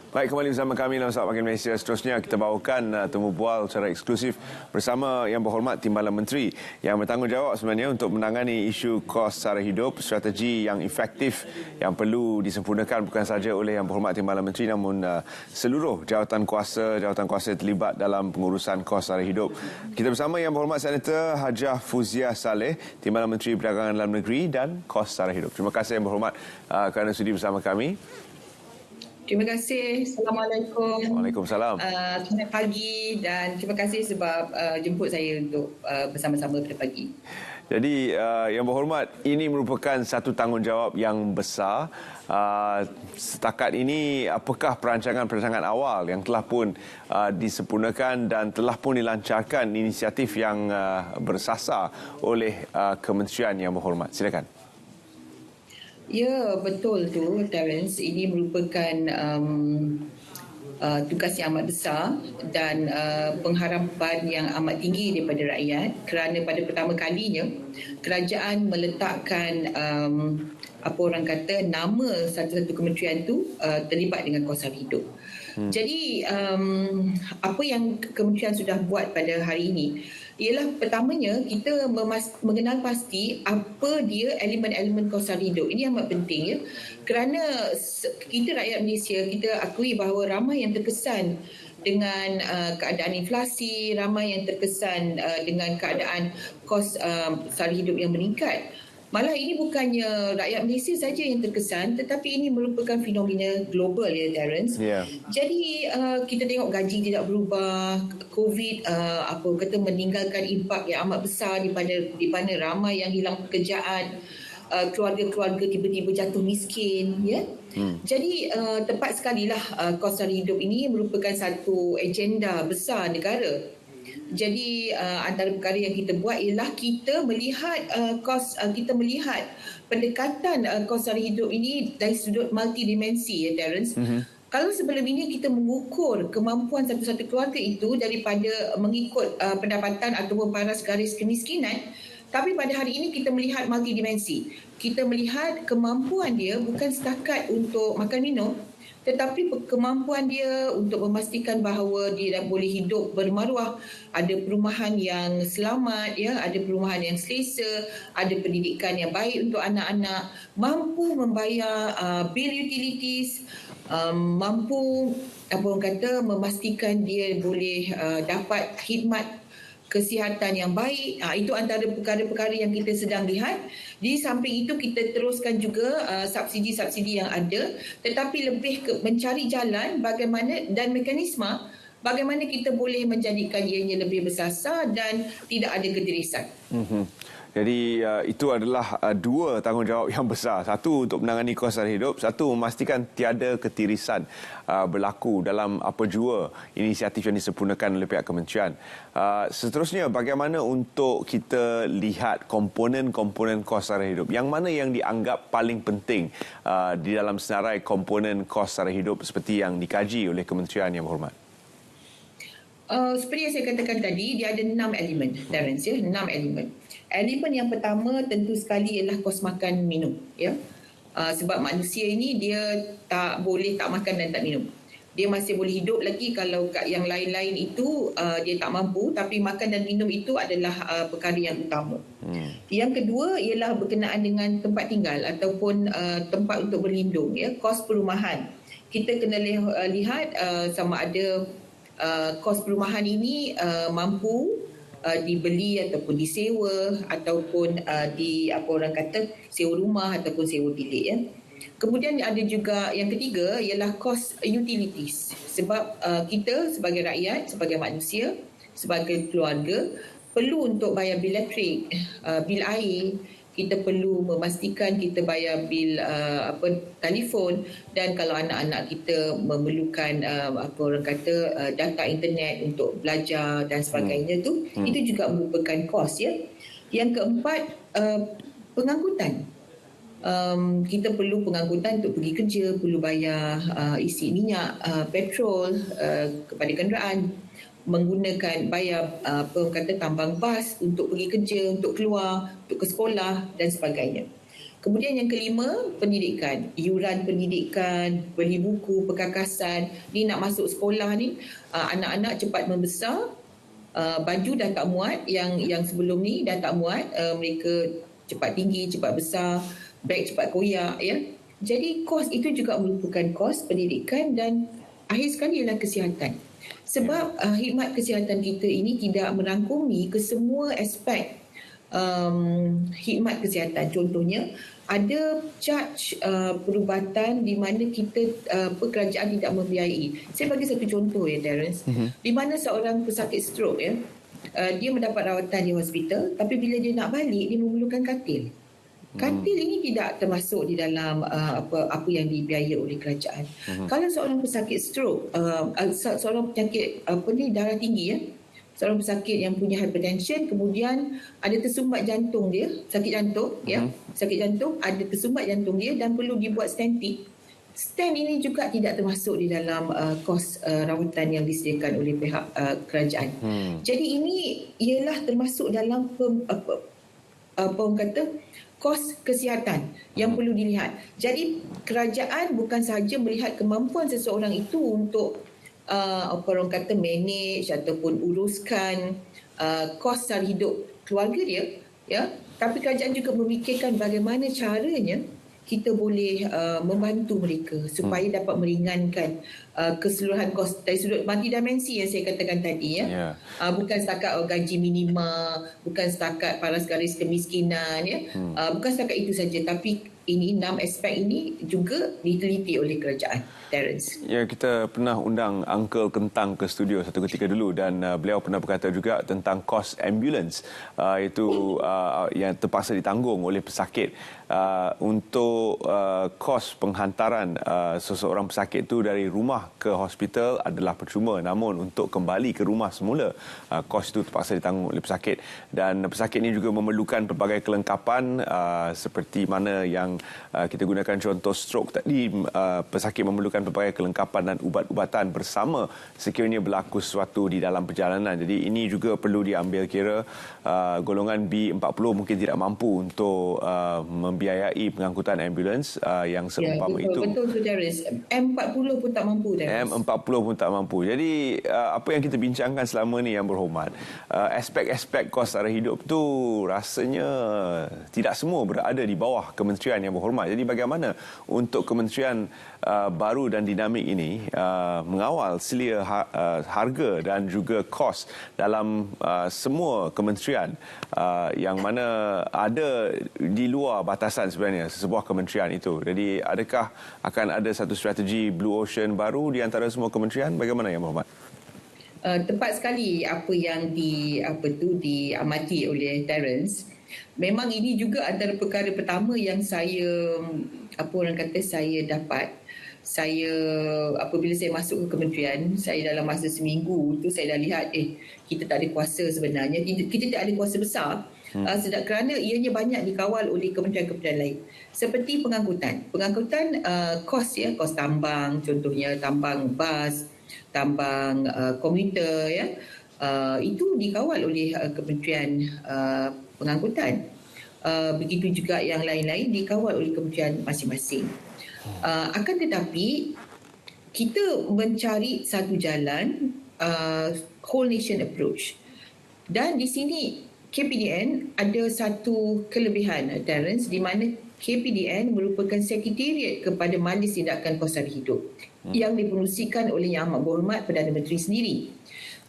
Baik, kembali bersama kami dalam Saat Pagi Malaysia. Seterusnya kita bawakan temu bual secara eksklusif bersama Yang Berhormat Timbalan Menteri yang bertanggungjawab sebenarnya untuk menangani isu kos sara hidup, strategi yang efektif yang perlu disempurnakan bukan sahaja oleh Yang Berhormat Timbalan Menteri namun seluruh jawatan kuasa terlibat dalam pengurusan kos sara hidup. Kita bersama Yang Berhormat Senator Hajah Fauziah Saleh, Timbalan Menteri Perdagangan Dalam Negeri dan Kos Sara Hidup. Terima kasih Yang Berhormat kerana sudi bersama kami. Terima kasih. Assalamualaikum. Waalaikumsalam. Selamat pagi dan terima kasih sebab jemput saya untuk bersama-sama pada pagi. Jadi, Yang Berhormat, ini merupakan satu tanggungjawab yang besar. Setakat ini, apakah perancangan-perancangan awal yang telah pun disempurnakan dan telah pun dilancarkan inisiatif yang bersasar oleh Kementerian Yang Berhormat? Silakan. Ya, betul tu, Terence. Ini merupakan tugas yang amat besar dan pengharapan yang amat tinggi daripada rakyat kerana pada pertama kalinya kerajaan meletakkan nama satu-satu kementerian tu terlibat dengan kos sara hidup. Jadi apa yang kementerian sudah buat pada hari ini ialah pertamanya kita mengenal pasti apa dia elemen-elemen kos sara hidup. Ini amat penting ya. Kerana kita rakyat Malaysia, kita akui bahawa ramai yang terkesan dengan keadaan inflasi, ramai yang terkesan dengan keadaan kos sara hidup yang meningkat. Malah ini bukannya rakyat Malaysia saja yang terkesan, tetapi ini merupakan fenomena global ya, Terence. Yeah. Jadi kita tengok gaji tidak berubah, COVID meninggalkan impak yang amat besar di mana ramai yang hilang pekerjaan, keluarga-keluarga tiba-tiba jatuh miskin, ya. Jadi tepat sekali lah kos sara hidup ini merupakan satu agenda besar negara. Jadi antara perkara yang kita buat ialah kita melihat pendekatan kos sara hidup ini dari sudut multidimensi ya, Terence. Kalau sebelum ini kita mengukur kemampuan satu-satu keluarga itu daripada mengikut pendapatan ataupun paras garis kemiskinan, tapi pada hari ini kita melihat multidimensi. Kita melihat kemampuan dia bukan setakat untuk makan minum, tetapi kemampuan dia untuk memastikan bahawa dia dah boleh hidup bermaruah, ada perumahan yang selamat, ya, ada perumahan yang selesa, ada pendidikan yang baik untuk anak-anak, mampu membayar bil utilities, mampu memastikan dia boleh dapat khidmat kesihatan yang baik. Itu antara perkara-perkara yang kita sedang lihat. Di samping itu kita teruskan juga subsidi-subsidi yang ada, tetapi lebih mencari jalan bagaimana dan mekanisme bagaimana kita boleh menjadikan ianya lebih bersasar dan tidak ada ketirisan. Jadi itu adalah dua tanggungjawab yang besar. Satu untuk menangani kos sara hidup, satu memastikan tiada ketirisan berlaku dalam apa jua inisiatif yang disempurnakan oleh pihak kementerian. Seterusnya, bagaimana untuk kita lihat komponen-komponen kos sara hidup? Yang mana yang dianggap paling penting di dalam senarai komponen kos sara hidup seperti yang dikaji oleh Kementerian Yang Berhormat? Seperti yang saya katakan tadi, dia ada 6 elemen, Terence, ya, 6 elemen. Elemen yang pertama tentu sekali ialah kos makan minum, ya. Sebab manusia ini dia tak boleh tak makan dan tak minum. Dia masih boleh hidup lagi kalau yang lain-lain itu dia tak mampu, tapi makan dan minum itu adalah perkara yang utama. Yang kedua ialah berkenaan dengan tempat tinggal ataupun tempat untuk berlindung, ya, kos perumahan. Kita kena lihat sama ada kos perumahan ini mampu dibeli ataupun disewa ataupun sewa rumah ataupun sewa bilik, ya. Kemudian ada juga yang ketiga ialah kos utilities, sebab kita sebagai rakyat, sebagai manusia, sebagai keluarga perlu untuk bayar bil elektrik, bil air. Kita perlu memastikan kita bayar bil telefon, dan kalau anak-anak kita memerlukan data internet untuk belajar dan sebagainya itu juga merupakan kos, ya. Yang keempat, pengangkutan. Kita perlu pengangkutan untuk pergi kerja, perlu bayar isi minyak, petrol kepada kenderaan, bayar tambang bas untuk pergi kerja, untuk keluar, untuk ke sekolah dan sebagainya. Kemudian yang kelima, pendidikan. Iuran pendidikan, beli buku, perkakasan. Ni nak masuk sekolah ni, anak-anak cepat membesar, baju dah tak muat, yang sebelum ni dah tak muat, mereka cepat tinggi, cepat besar, beg cepat koyak, ya. Jadi kos itu juga merupakan kos pendidikan, dan akhir sekali ialah kesihatan. Sebab khidmat kesihatan kita ini tidak merangkumi kesemua aspek khidmat kesihatan. Contohnya, ada charge perubatan di mana kerajaan tidak membiayai. Saya bagi satu contoh ya, Terence. Di mana seorang pesakit stroke, ya, dia mendapat rawatan di hospital, tapi bila dia nak balik, dia memerlukan katil. Katil ini tidak termasuk di dalam apa yang dibiayai oleh kerajaan. Kalau seorang pesakit stroke, seorang penyakit darah tinggi, ya, seorang pesakit yang punya hypertension, kemudian ada tersumbat jantung dia, sakit jantung, ya, sakit jantung, ada tersumbat jantung dia dan perlu dibuat stenting. Stent ini juga tidak termasuk di dalam kos rawatan yang disediakan oleh pihak kerajaan. Jadi ini ialah termasuk dalam kos kesihatan yang perlu dilihat. Jadi kerajaan bukan sahaja melihat kemampuan seseorang itu untuk manage ataupun uruskan kos sara hidup keluarga dia, ya, tapi kerajaan juga memikirkan bagaimana caranya kita boleh membantu mereka supaya dapat meringankan keseluruhan kos dari sudut multidimensi yang saya katakan tadi, ya. Bukan setakat gaji minima, bukan setakat paras garis kemiskinan, ya. Bukan setakat itu saja, tapi ini 6 aspek ini juga diteliti oleh kerajaan. Terence. Ya, kita pernah undang Uncle Kentang ke studio satu ketika dulu, dan beliau pernah berkata juga tentang kos ambulans itu yang terpaksa ditanggung oleh pesakit untuk kos penghantaran seseorang pesakit itu dari rumah ke hospital adalah percuma, namun untuk kembali ke rumah semula kos itu terpaksa ditanggung oleh pesakit, dan pesakit ini juga memerlukan pelbagai kelengkapan seperti mana yang kita gunakan contoh stroke tadi. Pesakit memerlukan pelbagai kelengkapan dan ubat-ubatan bersama sekiranya berlaku sesuatu di dalam perjalanan. Jadi ini juga perlu diambil kira. Golongan B40 mungkin tidak mampu untuk membiayai pengangkutan ambulans yang seumpama itu. Betul, Terence. M40 pun tak mampu, Terence. M40 pun tak mampu. Jadi apa yang kita bincangkan selama ni, yang berhormat, aspek-aspek kos sara hidup tu rasanya tidak semua berada di bawah kementerian yang berhormat. Jadi bagaimana untuk kementerian baru dan dinamik ini mengawal selia harga dan juga kos dalam semua kementerian yang mana ada di luar batasan sebenarnya sebuah kementerian itu. Jadi adakah akan ada satu strategi Blue Ocean baru di antara semua kementerian? Bagaimana, Yang Berhormat? Tepat sekali apa yang diamati oleh Terence. Memang ini juga antara perkara pertama yang saya dapat. Apabila saya masuk ke kementerian, saya dalam masa seminggu tu saya dah lihat kita tak ada kuasa sebenarnya. Kita tak ada kuasa besar. Kerana ianya banyak dikawal oleh kementerian-kementerian lain. Seperti pengangkutan kos, ya, kos tambang, contohnya tambang bas, tambang komuter, ya. Itu dikawal oleh kementerian pengangkutan. Begitu juga yang lain-lain dikawal oleh kementerian masing-masing. Akan tetapi kita mencari satu jalan whole nation approach, dan di sini KPDN ada satu kelebihan, Terence, di mana KPDN merupakan sekretariat kepada Majlis Tindakan Kos Sara Hidup yang dipengerusikan oleh Yang Amat Berhormat Perdana Menteri sendiri.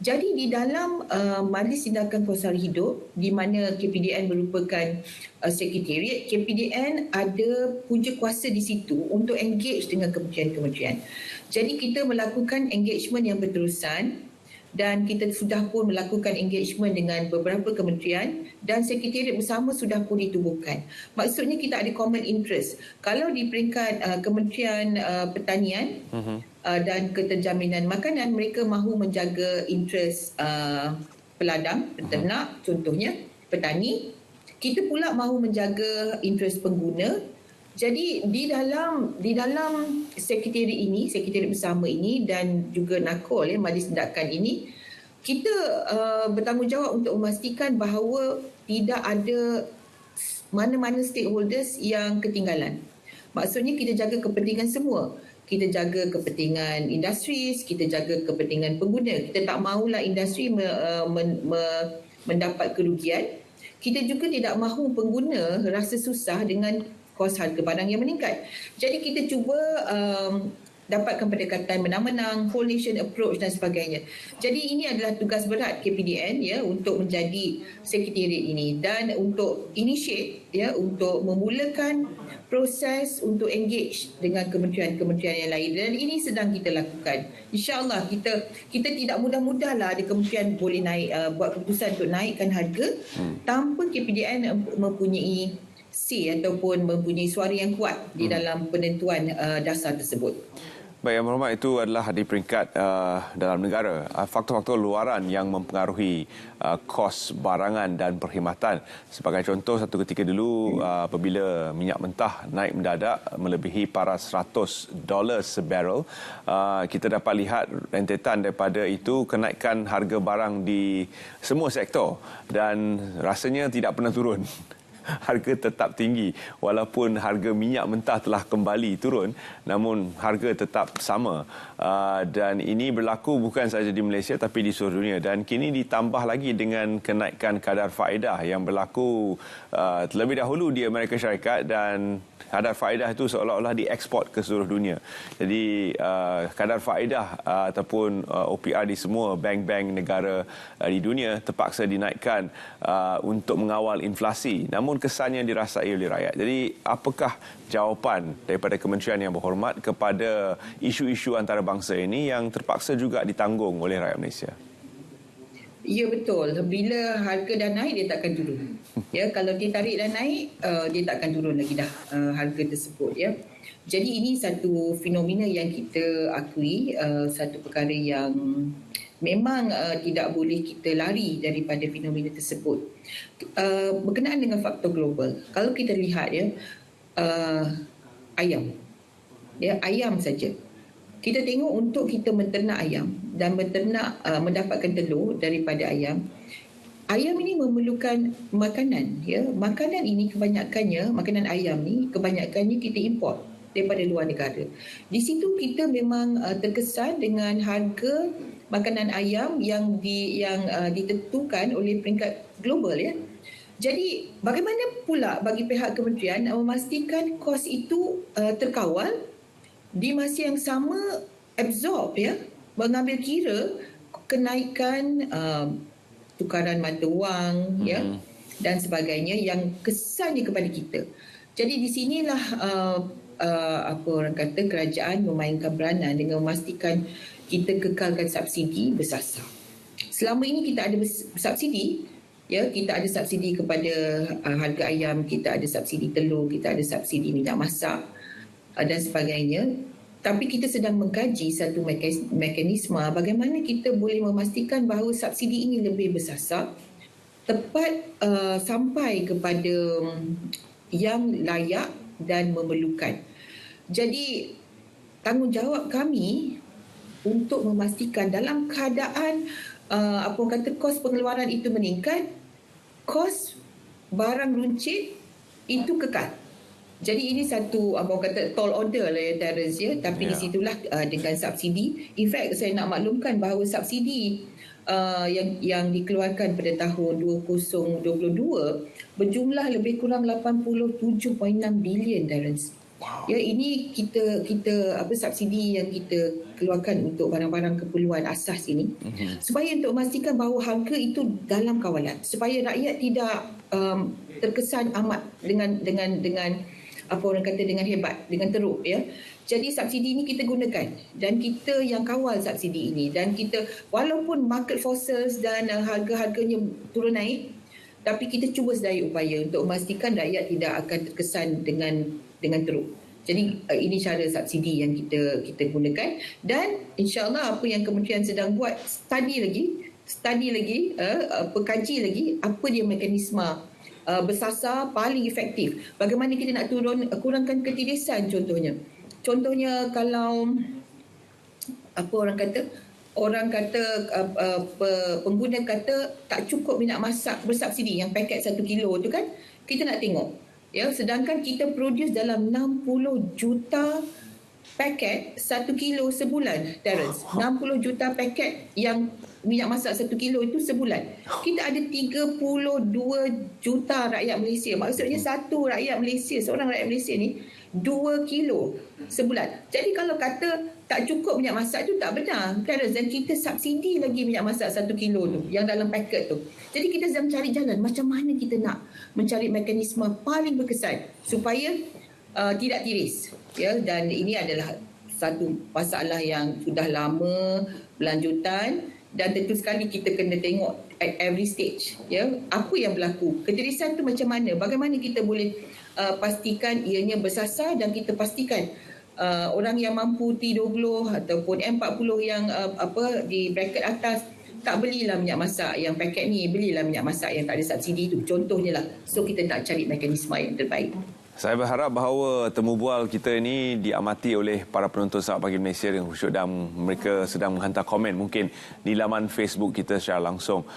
Jadi di dalam Majlis Tindakan Kos Sara Hidup, di mana KPDN merupakan sekretariat, KPDN ada punca kuasa di situ untuk engage dengan kementerian-kementerian. Jadi kita melakukan engagement yang berterusan, dan kita sudah pun melakukan engagement dengan beberapa kementerian, dan sekretariat bersama sudah pun ditubuhkan. Maksudnya kita ada common interest. Kalau di peringkat Kementerian Pertanian dan Keterjaminan Makanan, mereka mahu menjaga interest peladang, peternak, contohnya petani. Kita pula mahu menjaga interest pengguna. Jadi di dalam sekretariat bersama ini dan juga NAKOL, Majlis Tindakan ini, kita bertanggungjawab untuk memastikan bahawa tidak ada mana-mana stakeholders yang ketinggalan. Maksudnya kita jaga kepentingan semua. Kita jaga kepentingan industri, kita jaga kepentingan pengguna. Kita tak mahulah industri mendapat kerugian. Kita juga tidak mahu pengguna rasa susah dengan kos harga barang yang meningkat. Jadi kita cuba dapatkan pendekatan menang-menang, whole nation approach dan sebagainya. Jadi ini adalah tugas berat KPDN ya untuk menjadi sekretariat ini dan untuk initiate ya untuk memulakan proses untuk engage dengan kementerian-kementerian yang lain dan ini sedang kita lakukan. InsyaAllah kita tidak mudah-mudahlah ada kementerian boleh naik buat keputusan untuk naikkan harga tanpa KPDN mempunyai say ataupun mempunyai suara yang kuat di dalam penentuan dasar tersebut. Baik, Yang Berhormat, itu adalah di peringkat dalam negara. Faktor-faktor luaran yang mempengaruhi kos barangan dan perkhidmatan. Sebagai contoh, satu ketika dulu apabila minyak mentah naik mendadak melebihi paras $100 sebarrel, kita dapat lihat rentetan daripada itu kenaikan harga barang di semua sektor dan rasanya tidak pernah turun. Harga tetap tinggi walaupun harga minyak mentah telah kembali turun, namun harga tetap sama dan ini berlaku bukan sahaja di Malaysia tapi di seluruh dunia dan kini ditambah lagi dengan kenaikan kadar faedah yang berlaku terlebih dahulu di Amerika Syarikat dan kadar faedah itu seolah-olah dieksport ke seluruh dunia. Jadi kadar faedah ataupun OPR di semua bank-bank negara di dunia terpaksa dinaikkan untuk mengawal inflasi. Namun kesannya dirasai oleh rakyat. Jadi apakah jawapan daripada Kementerian Yang Berhormat kepada isu-isu antarabangsa ini yang terpaksa juga ditanggung oleh rakyat Malaysia? Ya betul. Bila harga dah naik dia takkan turun. Ya kalau dia tarik dah naik dia takkan turun lagi dah harga tersebut ya. Jadi ini satu fenomena yang kita akui, satu perkara yang memang tidak boleh kita lari daripada fenomena tersebut. Berkenaan dengan faktor global, kalau kita lihat ya ayam. Ya ayam saja. Kita tengok untuk kita menternak ayam dan mendapatkan telur daripada ayam. Ayam ini memerlukan makanan ya. Makanan ini kebanyakannya, makanan ayam ni kebanyakannya kita import daripada luar negara. Di situ kita memang terkesan dengan harga makanan ayam yang ditentukan oleh peringkat global ya. Jadi bagaimana pula bagi pihak kementerian memastikan kos itu terkawal di masa yang sama absorb ya, mengambil kira kenaikan tukaran mata wang ya dan sebagainya yang kesannya kepada kita. Jadi di sinilah apa orang kata kerajaan memainkan peranan dengan memastikan kita kekalkan subsidi bersasar. Selama ini kita ada subsidi ya, kita ada subsidi kepada harga ayam, kita ada subsidi telur, kita ada subsidi minyak masak dan sebagainya. Tapi kita sedang mengkaji satu mekanisme bagaimana kita boleh memastikan bahawa subsidi ini lebih bersasar, tepat sampai kepada yang layak dan memerlukan. Jadi tanggungjawab kami untuk memastikan dalam keadaan kos pengeluaran itu meningkat, kos barang runcit itu kekal. Jadi ini satu tall order lah ya Terence ya, tapi di situlah dengan subsidi. In fact saya nak maklumkan bahawa subsidi yang dikeluarkan pada tahun 2022 berjumlah lebih kurang 87.6 bilion Terence. Wow. Ya ini kita subsidi yang kita keluarkan untuk barang-barang keperluan asas ini supaya untuk memastikan bahawa harga itu dalam kawalan, supaya rakyat tidak terkesan amat dengan dengan hebat, dengan teruk ya. Jadi subsidi ini kita gunakan dan kita yang kawal subsidi ini dan kita walaupun market forces dan harga-harganya turun naik, tapi kita cuba sedaya upaya untuk memastikan rakyat tidak akan terkesan dengan teruk. Jadi ini cara subsidi yang kita gunakan dan insya-Allah apa yang kementerian sedang buat study lagi, pekaji lagi apa dia mekanisme bersasar paling efektif. Bagaimana kita nak kurangkan ketirisan contohnya. Contohnya kalau pengguna kata tak cukup minyak masak bersubsidi yang paket 1 kilo tu kan, kita nak tengok Ya, sedangkan kita produce dalam 60 juta paket 1 kilo sebulan, Terence. 60 juta paket yang minyak masak 1 kilo itu sebulan. Kita ada 32 juta rakyat Malaysia. Maksudnya satu rakyat Malaysia, seorang rakyat Malaysia ni 2 kilo sebulan. Jadi kalau kata tak cukup minyak masak tu tak benar, Terence. Dan kita subsidi lagi minyak masak 1 kilo tu yang dalam paket tu. Jadi kita sedang mencari jalan macam mana kita nak mencari mekanisme paling berkesan supaya tidak tiris, ya. Dan ini adalah satu masalah yang sudah lama berlanjutan dan tentu sekali kita kena tengok at every stage, ya, apa yang berlaku. Ketirisan tu macam mana, bagaimana kita boleh pastikan ianya bersasar dan kita pastikan orang yang mampu T20 ataupun M40 yang di bracket atas tak belilah minyak masak yang paket ni, belilah minyak masak yang tak ada subsidi tu, contohnya lah. So kita nak cari mekanisme yang terbaik. Saya berharap bahawa temu bual kita ini diamati oleh para penonton Selamat Pagi Malaysia dengan khusyuk dan mereka sedang menghantar komen mungkin di laman Facebook kita secara langsung.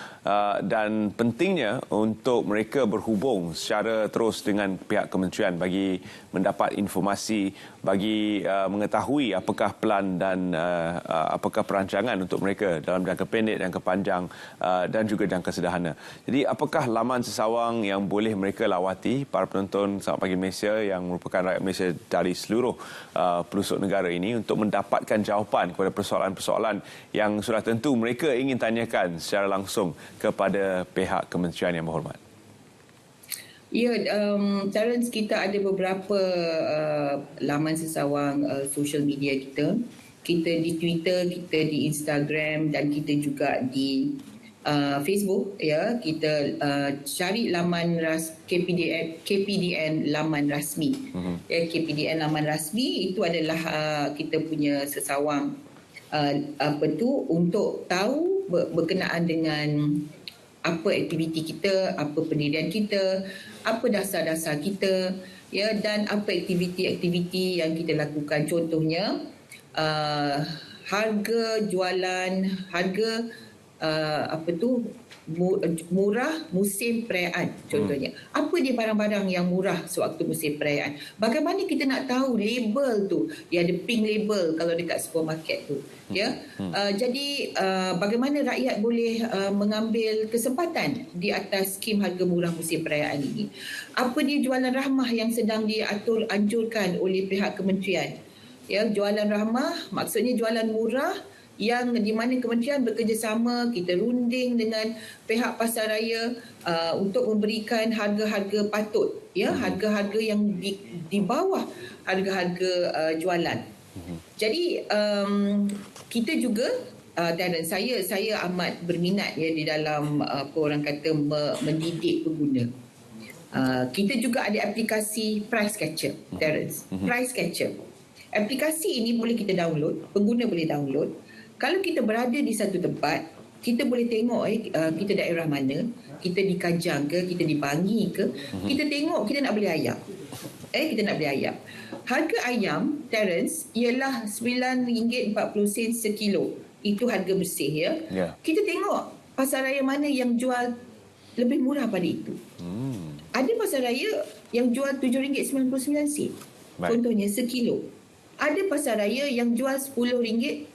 Dan pentingnya untuk mereka berhubung secara terus dengan pihak kementerian bagi mendapat informasi, bagi mengetahui apakah plan dan apakah perancangan untuk mereka dalam jangka pendek, jangka panjang dan juga jangka sederhana. Jadi apakah laman sesawang yang boleh mereka lawati, para penonton Selamat Pagi Malaysia yang merupakan rakyat Malaysia dari seluruh pelosok negara ini, untuk mendapatkan jawapan kepada persoalan-persoalan yang sudah tentu mereka ingin tanyakan secara langsung kepada pihak kementerian yang berhormat? Ya, Terence, kita ada beberapa laman sesawang social media kita. Kita di Twitter, kita di Instagram dan kita juga di Facebook, ya. Kita cari laman KPDN laman rasmi. Ya, KPDN laman rasmi itu adalah kita punya sesawang untuk tahu berkenaan dengan apa aktiviti kita, apa pendirian kita, apa dasar-dasar kita, ya, dan apa aktiviti-aktiviti yang kita lakukan. Contohnya harga jualan, harga murah musim perayaan, contohnya. Apa dia barang-barang yang murah sewaktu musim perayaan? Bagaimana kita nak tahu label tu? Dia ada pink label kalau dekat supermarket tu, ya. Jadi bagaimana rakyat boleh mengambil kesempatan di atas skim harga murah musim perayaan ini? Apa dia jualan rahmah yang sedang anjurkan oleh pihak kementerian? Ya, jualan rahmah maksudnya jualan murah yang di mana kementerian bekerjasama, kita runding dengan pihak pasaraya untuk memberikan harga-harga patut, ya, harga-harga yang di bawah harga-harga jualan. Jadi kita juga dan saya amat berminat, ya, di dalam apa orang kata mendidik pengguna. Kita juga ada aplikasi Price Catcher, Terence. Price Catcher. Aplikasi ini boleh kita download, pengguna boleh download. Kalau kita berada di satu tempat, kita boleh tengok kita daerah mana, kita di Kajang ke, kita di Bangi ke, kita tengok kita nak beli ayam. Kita nak beli ayam. Harga ayam, Terence, ialah RM9.40 sekilo. Itu harga bersih, ya. Yeah. Kita tengok pasar raya mana yang jual lebih murah pada itu. Ada pasar raya yang jual RM7.99, contohnya sekilo. Ada pasar raya yang jual RM10.44.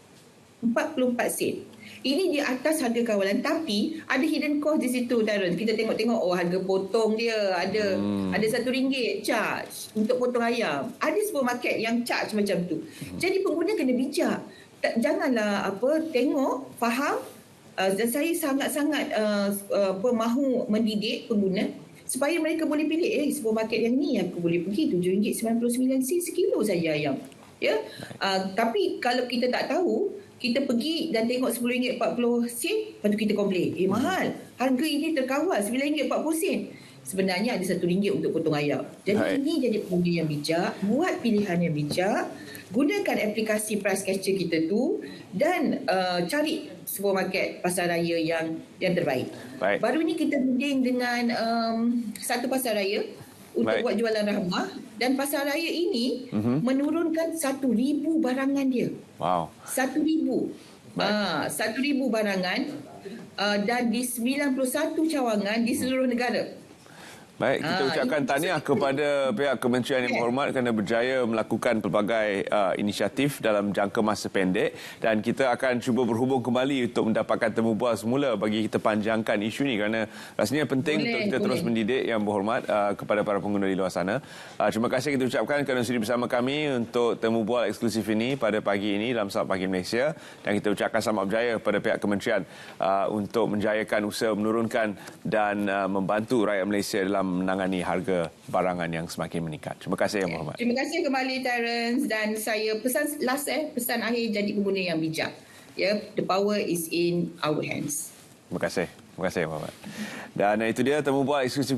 Ini di atas harga kawalan, tapi ada hidden cost di situ, Terence. Kita tengok-tengok, harga potong dia ada RM1 charge untuk potong ayam. Ada supermarket yang charge macam tu. Jadi pengguna kena bijak. Janganlah tengok, faham. Dan saya sangat-sangat mahu mendidik pengguna supaya mereka boleh pilih, supermarket yang ni aku boleh pergi RM7.99 sekilo saja ayam. Ya, tapi kalau kita tak tahu, kita pergi dan tengok RM10.40, lepas tu kita komplain, mahal, harga ini terkawal RM9.40. Sebenarnya ada RM1 untuk potong ayam. Jadi ini jadi pengguna yang bijak, buat pilihan yang bijak, gunakan aplikasi Price Catcher kita tu dan cari supermarket pasar raya yang terbaik. Baru ni kita runding dengan satu pasar raya untuk buat jualan rahmah, dan pasar raya ini menurunkan 1,000 barangan dia. Wow. 1,000. 1,000 barangan dan di 91 cawangan di seluruh negara. Baik, kita ucapkan tahniah kepada pihak kementerian yang berhormat kerana berjaya melakukan pelbagai inisiatif dalam jangka masa pendek, dan kita akan cuba berhubung kembali untuk mendapatkan temu bual semula bagi kita panjangkan isu ini kerana rasanya penting untuk kita terus mendidik yang berhormat kepada para pengguna di luar sana. Terima kasih kita ucapkan kerana sudi bersama kami untuk temu bual eksklusif ini pada pagi ini dalam Saat Pagi Malaysia, dan kita ucapkan selamat berjaya kepada pihak kementerian untuk menjayakan usaha menurunkan dan membantu rakyat Malaysia dalam menangani harga barangan yang semakin meningkat. Terima kasih Yang Berhormat. Terima kasih kembali Terence, dan saya pesan akhir, jadi pengguna yang bijak. The power is in our hands. Terima kasih. Terima kasih Yang Berhormat. Dan itu dia temu bual eksklusif